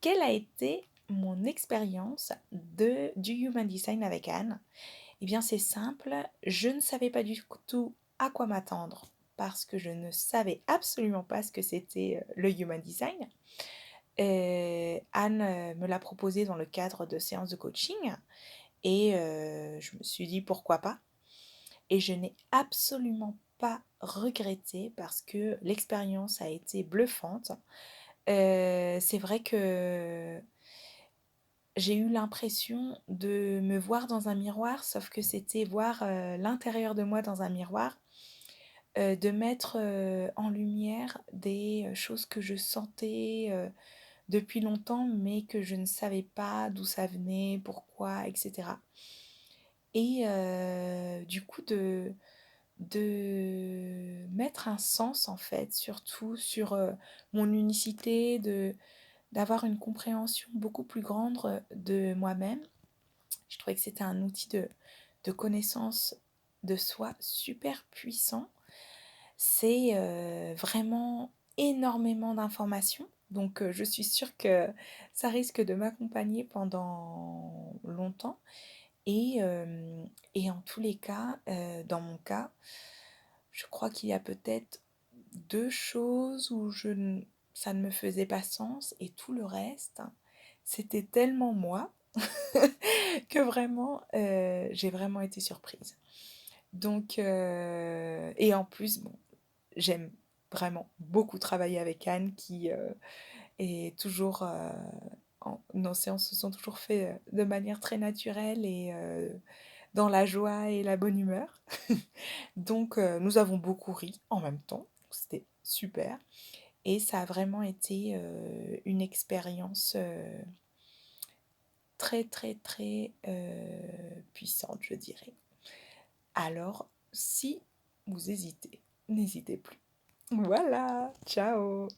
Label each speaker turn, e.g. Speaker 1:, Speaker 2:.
Speaker 1: quelle a été mon expérience du Human Design avec Anne? Eh bien, c'est simple, je ne savais pas du tout à quoi m'attendre parce que je ne savais absolument pas ce que c'était le Human Design. Anne me l'a proposé dans le cadre de séances de coaching et je me suis dit pourquoi pas. Et je n'ai absolument pas regretté parce que l'expérience a été bluffante. C'est vrai que j'ai eu l'impression de me voir dans un miroir, sauf que c'était voir l'intérieur de moi dans un miroir, de mettre en lumière des choses que je sentais depuis longtemps, mais que je ne savais pas d'où ça venait, pourquoi, etc. Et du coup, de mettre un sens, en fait, surtout sur mon unicité, d'avoir une compréhension beaucoup plus grande de moi-même. Je trouvais que c'était un outil de connaissance de soi super puissant. C'est vraiment énormément d'informations. Donc je suis sûre que ça risque de m'accompagner pendant longtemps. Et en tous les cas, dans mon cas, je crois qu'il y a peut-être 2 choses où ça ne me faisait pas sens et tout le reste, c'était tellement moi que vraiment, j'ai vraiment été surprise. Donc et en plus, bon, j'aime vraiment beaucoup travailler avec Anne qui, est toujours, nos séances se sont toujours faites, de manière très naturelle et dans la joie et la bonne humeur. Donc nous avons beaucoup ri en même temps, c'était super et ça a vraiment été, une expérience, très, très, très, puissante, je dirais. Alors si vous hésitez, n'hésitez plus. Voilà, ciao!